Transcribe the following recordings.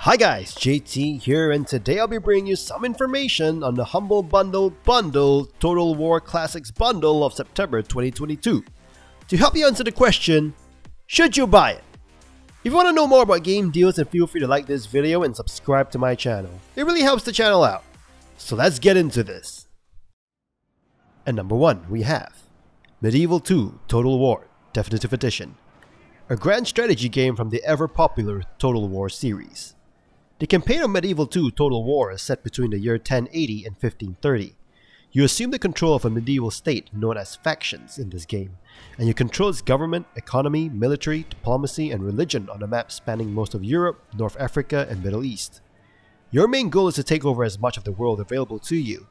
Hi guys, JT here, and today I'll be bringing you some information on the Humble Bundle Total War Classics Bundle of September 2022. To help you answer the question, should you buy it? If you want to know more about game deals, then feel free to like this video and subscribe to my channel. It really helps the channel out. So let's get into this. At number 1, we have Medieval 2 Total War Definitive Edition, a grand strategy game from the ever-popular Total War series. The campaign of Medieval 2 Total War is set between the year 1080 and 1530. You assume the control of a medieval state known as factions in this game, and you control its government, economy, military, diplomacy, and religion on a map spanning most of Europe, North Africa, and Middle East. Your main goal is to take over as much of the world available to you.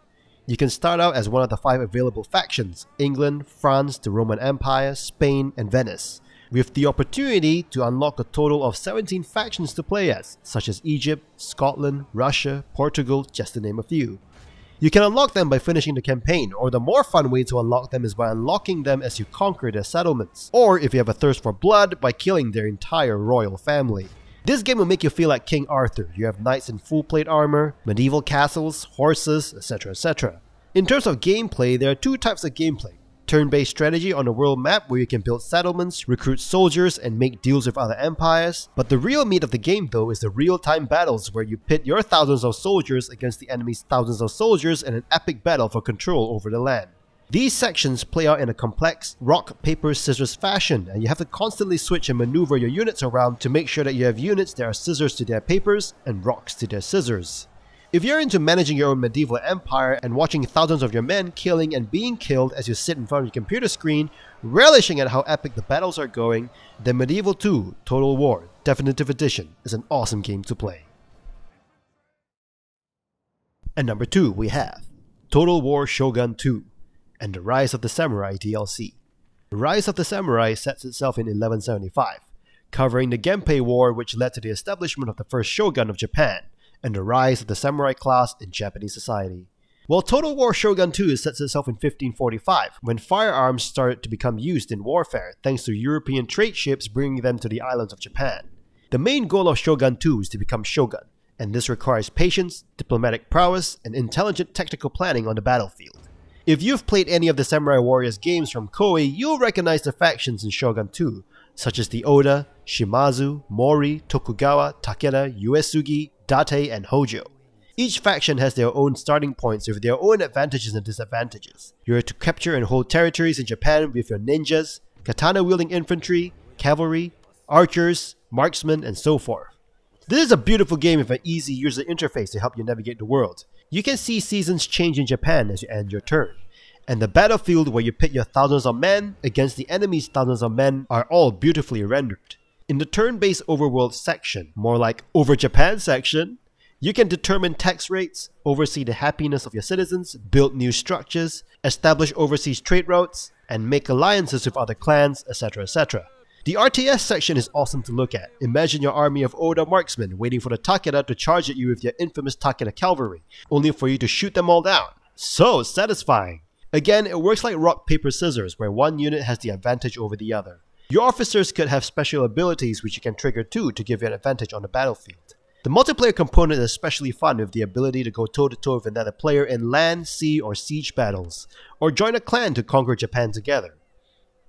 You can start out as one of the 5 available factions: England, France, the Roman Empire, Spain, and Venice, with the opportunity to unlock a total of 17 factions to play as, such as Egypt, Scotland, Russia, Portugal, just to name a few. You can unlock them by finishing the campaign, or the more fun way to unlock them is by unlocking them as you conquer their settlements, or if you have a thirst for blood, by killing their entire royal family. This game will make you feel like King Arthur. You have knights in full plate armor, medieval castles, horses, etc, etc. In terms of gameplay, there are 2 types of gameplay. Turn-based strategy on a world map where you can build settlements, recruit soldiers, and make deals with other empires. But the real meat of the game though is the real-time battles where you pit your thousands of soldiers against the enemy's thousands of soldiers in an epic battle for control over the land. These sections play out in a complex rock, paper, scissors fashion, and you have to constantly switch and maneuver your units around to make sure that you have units that are scissors to their papers and rocks to their scissors. If you're into managing your own medieval empire and watching thousands of your men killing and being killed as you sit in front of your computer screen, relishing at how epic the battles are going, then Medieval 2 Total War Definitive Edition is an awesome game to play. At number 2, we have Total War Shogun 2 and the Rise of the Samurai DLC. The Rise of the Samurai sets itself in 1175, covering the Genpei War, which led to the establishment of the first shogun of Japan, and the rise of the samurai class in Japanese society. While Total War Shogun 2 sets itself in 1545, when firearms started to become used in warfare thanks to European trade ships bringing them to the islands of Japan. The main goal of Shogun 2 is to become shogun, and this requires patience, diplomatic prowess, and intelligent technical planning on the battlefield. If you've played any of the Samurai Warriors games from Koei, you'll recognize the factions in Shogun 2, such as the Oda, Shimazu, Mori, Tokugawa, Takeda, Uesugi, Date, and Hojo. Each faction has their own starting points with their own advantages and disadvantages. You are to capture and hold territories in Japan with your ninjas, katana-wielding infantry, cavalry, archers, marksmen, and so forth. This is a beautiful game with an easy user interface to help you navigate the world. You can see seasons change in Japan as you end your turn, and the battlefield where you pit your thousands of men against the enemy's thousands of men are all beautifully rendered. In the turn-based overworld section, more like Over Japan section, you can determine tax rates, oversee the happiness of your citizens, build new structures, establish overseas trade routes, and make alliances with other clans, etc, etc. The RTS section is awesome to look at. Imagine your army of Oda marksmen waiting for the Takeda to charge at you with their infamous Takeda cavalry, only for you to shoot them all down. So satisfying! Again, it works like rock, paper, scissors, where one unit has the advantage over the other. Your officers could have special abilities which you can trigger too to give you an advantage on the battlefield. The multiplayer component is especially fun with the ability to go toe-to-toe with another player in land, sea, or siege battles, or join a clan to conquer Japan together.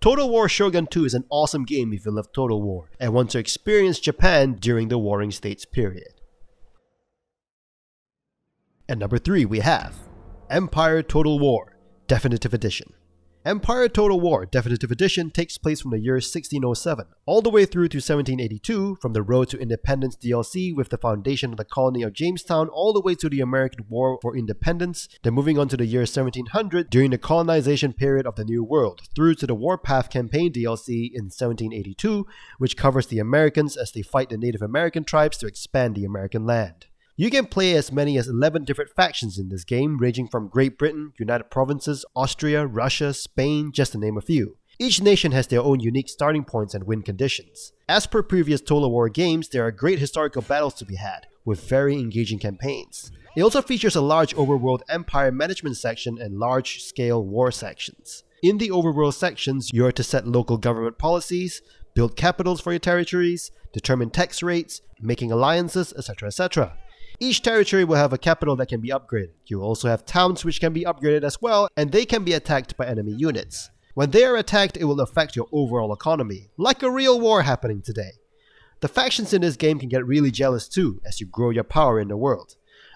Total War Shogun 2 is an awesome game if you love Total War and want to experience Japan during the Warring States period. At number 3, we have Empire Total War Definitive Edition. Empire Total War Definitive Edition takes place from the year 1607 all the way through to 1782, from the Road to Independence DLC with the foundation of the colony of Jamestown all the way to the American War for Independence, then moving on to the year 1700 during the colonization period of the New World, through to the Warpath Campaign DLC in 1782, which covers the Americans as they fight the Native American tribes to expand the American land. You can play as many as 11 different factions in this game, ranging from Great Britain, United Provinces, Austria, Russia, Spain, just to name a few. Each nation has their own unique starting points and win conditions. As per previous Total War games, there are great historical battles to be had, with very engaging campaigns. It also features a large overworld empire management section and large-scale war sections. In the overworld sections, you are to set local government policies, build capitals for your territories, determine tax rates, making alliances, etc. etc. Each territory will have a capital that can be upgraded. You will also have towns which can be upgraded as well, and they can be attacked by enemy units. When they are attacked, it will affect your overall economy, like a real war happening today. The factions in this game can get really jealous too, as you grow your power in the world.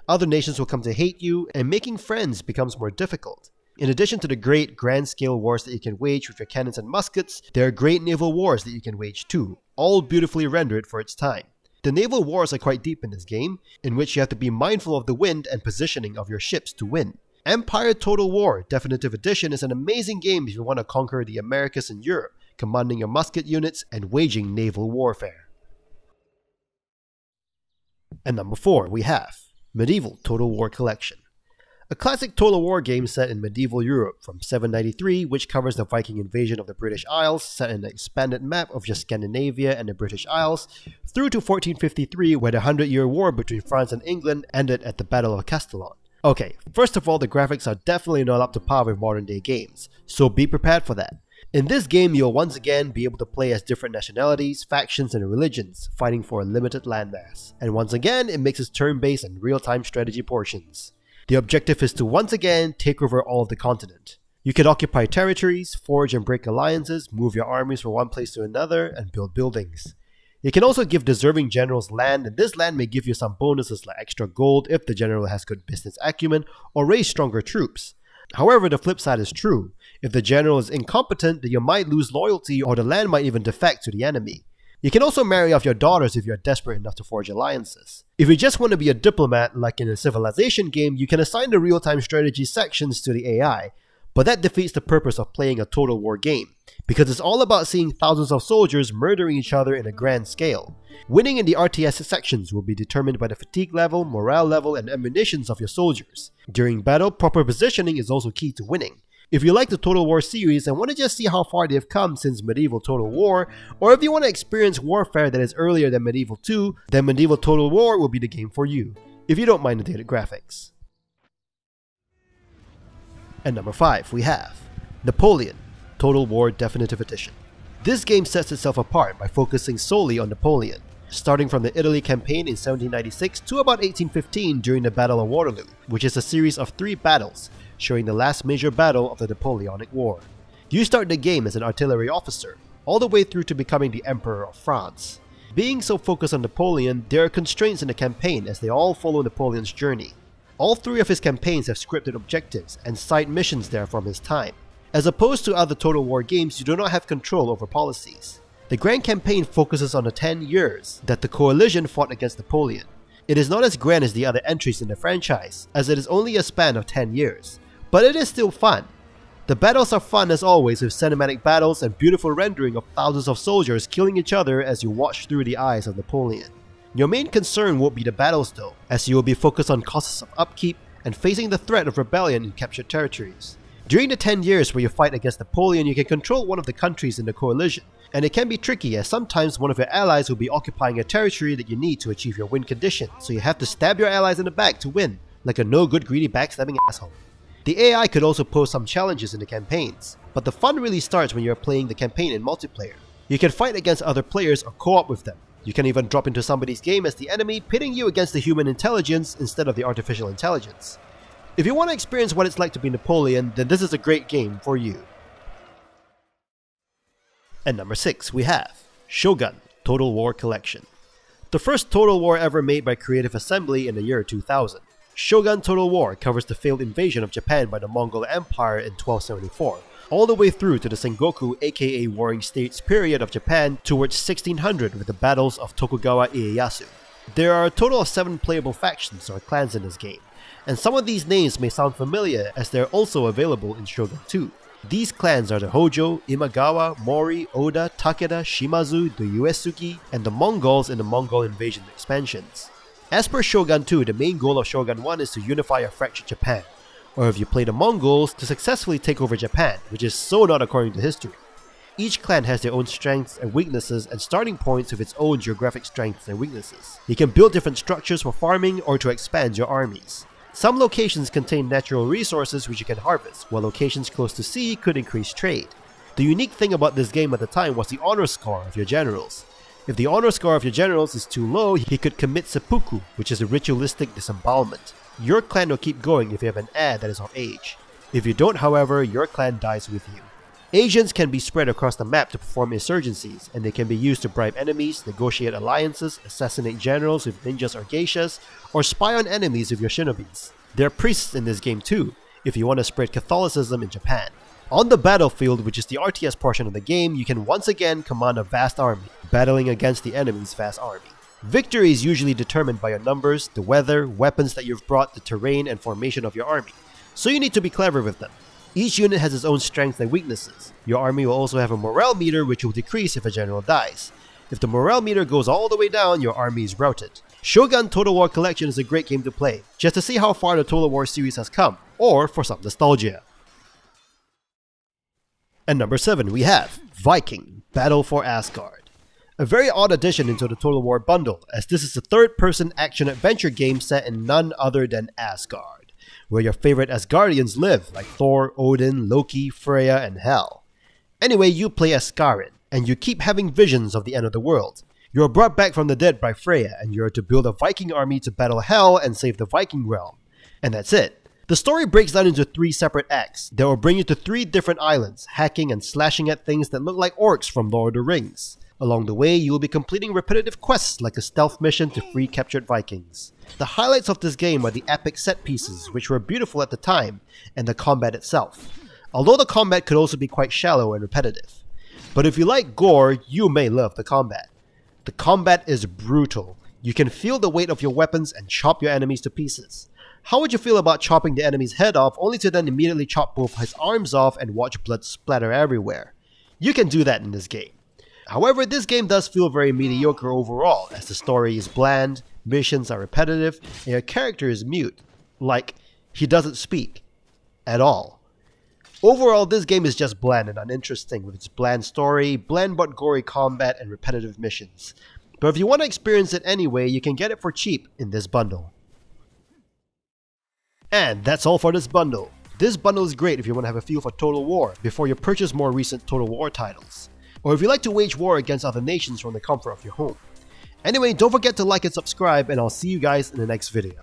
Other nations will come to hate you, and making friends becomes more difficult. In addition to the great grand-scale wars that you can wage with your cannons and muskets, there are great naval wars that you can wage too, all beautifully rendered for its time. The naval wars are quite deep in this game, in which you have to be mindful of the wind and positioning of your ships to win. Empire Total War Definitive Edition is an amazing game if you want to conquer the Americas and Europe, commanding your musket units and waging naval warfare. And number 4, we have Medieval Total War Collection. A classic Total War game set in medieval Europe from 793, which covers the Viking invasion of the British Isles, set in an expanded map of just Scandinavia and the British Isles, through to 1453, where the 100-Year War between France and England ended at the Battle of Castellon. Okay, first of all, the graphics are definitely not up to par with modern day games, so be prepared for that. In this game, you'll once again be able to play as different nationalities, factions, and religions, fighting for a limited landmass. And once again, it mixes turn-based and real-time strategy portions. The objective is to once again take over all of the continent. You can occupy territories, forge and break alliances, move your armies from one place to another, and build buildings. You can also give deserving generals land, and this land may give you some bonuses like extra gold if the general has good business acumen, or raise stronger troops. However, the flip side is true. If the general is incompetent, then you might lose loyalty, or the land might even defect to the enemy. You can also marry off your daughters if you are desperate enough to forge alliances. If you just want to be a diplomat, like in a civilization game, you can assign the real-time strategy sections to the AI, but that defeats the purpose of playing a Total War game, because it's all about seeing thousands of soldiers murdering each other in a grand scale. Winning in the RTS sections will be determined by the fatigue level, morale level, and ammunitions of your soldiers. During battle, proper positioning is also key to winning. If you like the Total War series and want to just see how far they've come since Medieval Total War, or if you want to experience warfare that is earlier than Medieval 2, then Medieval Total War will be the game for you, if you don't mind the dated graphics. And number 5, we have Napoleon Total War Definitive Edition. This game sets itself apart by focusing solely on Napoleon, starting from the Italy campaign in 1796 to about 1815 during the Battle of Waterloo, which is a series of 3 battles, showing the last major battle of the Napoleonic War. You start the game as an artillery officer, all the way through to becoming the Emperor of France. Being so focused on Napoleon, there are constraints in the campaign as they all follow Napoleon's journey. All 3 of his campaigns have scripted objectives and side missions there from his time. As opposed to other Total War games, you do not have control over policies. The Grand Campaign focuses on the 10 years that the coalition fought against Napoleon. It is not as grand as the other entries in the franchise, as it is only a span of 10 years. But it is still fun. The battles are fun as always, with cinematic battles and beautiful rendering of thousands of soldiers killing each other as you watch through the eyes of Napoleon. Your main concern won't be the battles though, as you will be focused on costs of upkeep and facing the threat of rebellion in captured territories. During the 10 years where you fight against Napoleon, you can control one of the countries in the coalition, and it can be tricky as sometimes one of your allies will be occupying a territory that you need to achieve your win condition, so you have to stab your allies in the back to win, like a no good greedy backstabbing asshole. The AI could also pose some challenges in the campaigns, but the fun really starts when you're playing the campaign in multiplayer. You can fight against other players or co-op with them. You can even drop into somebody's game as the enemy, pitting you against the human intelligence instead of the artificial intelligence. If you want to experience what it's like to be Napoleon, then this is a great game for you. And number 6, we have Shogun Total War Collection. The first Total War ever made by Creative Assembly in the year 2000. Shogun Total War covers the failed invasion of Japan by the Mongol Empire in 1274, all the way through to the Sengoku aka Warring States period of Japan towards 1600 with the battles of Tokugawa Ieyasu. There are a total of 7 playable factions or clans in this game, and some of these names may sound familiar as they are also available in Shogun 2. These clans are the Hojo, Imagawa, Mori, Oda, Takeda, Shimazu, the Uesugi, and the Mongols in the Mongol invasion expansions. As per Shogun 2, the main goal of Shogun 1 is to unify a fractured Japan, or if you play the Mongols, to successfully take over Japan, which is so not according to history. Each clan has their own strengths and weaknesses and starting points with its own geographic strengths and weaknesses. You can build different structures for farming or to expand your armies. Some locations contain natural resources which you can harvest, while locations close to sea could increase trade. The unique thing about this game at the time was the honor score of your generals. If the honor score of your generals is too low, he could commit seppuku, which is a ritualistic disembowelment. Your clan will keep going if you have an heir that is of age. If you don't, however, your clan dies with you. Agents can be spread across the map to perform insurgencies, and they can be used to bribe enemies, negotiate alliances, assassinate generals with ninjas or geishas, or spy on enemies with your shinobis. There are priests in this game too, if you want to spread Catholicism in Japan. On the battlefield, which is the RTS portion of the game, you can once again command a vast army, battling against the enemy's vast army. Victory is usually determined by your numbers, the weather, weapons that you've brought, the terrain, and formation of your army, so you need to be clever with them. Each unit has its own strengths and weaknesses. Your army will also have a morale meter which will decrease if a general dies. If the morale meter goes all the way down, your army is routed. Shogun Total War Collection is a great game to play, just to see how far the Total War series has come, or for some nostalgia. And number 7 we have Viking, Battle for Asgard. A very odd addition into the Total War bundle, as this is a third-person action-adventure game set in none other than Asgard, where your favorite Asgardians live, like Thor, Odin, Loki, Freya, and Hel. Anyway, you play as Skarin, and you keep having visions of the end of the world. You are brought back from the dead by Freya, and you are to build a Viking army to battle Hel and save the Viking realm. And that's it. The story breaks down into 3 separate acts that will bring you to 3 different islands, hacking and slashing at things that look like orcs from Lord of the Rings. Along the way, you will be completing repetitive quests like a stealth mission to free captured Vikings. The highlights of this game are the epic set pieces, which were beautiful at the time, and the combat itself. Although the combat could also be quite shallow and repetitive. But if you like gore, you may love the combat. The combat is brutal. You can feel the weight of your weapons and chop your enemies to pieces. How would you feel about chopping the enemy's head off only to then immediately chop both his arms off and watch blood splatter everywhere? You can do that in this game. However, this game does feel very mediocre overall, as the story is bland, missions are repetitive, and your character is mute. Like, he doesn't speak. At all. Overall, this game is just bland and uninteresting with its bland story, bland but gory combat, and repetitive missions. But if you want to experience it anyway, you can get it for cheap in this bundle. And that's all for this bundle. This bundle is great if you want to have a feel for Total War before you purchase more recent Total War titles, or if you like to wage war against other nations from the comfort of your home. Anyway, don't forget to like and subscribe, and I'll see you guys in the next video.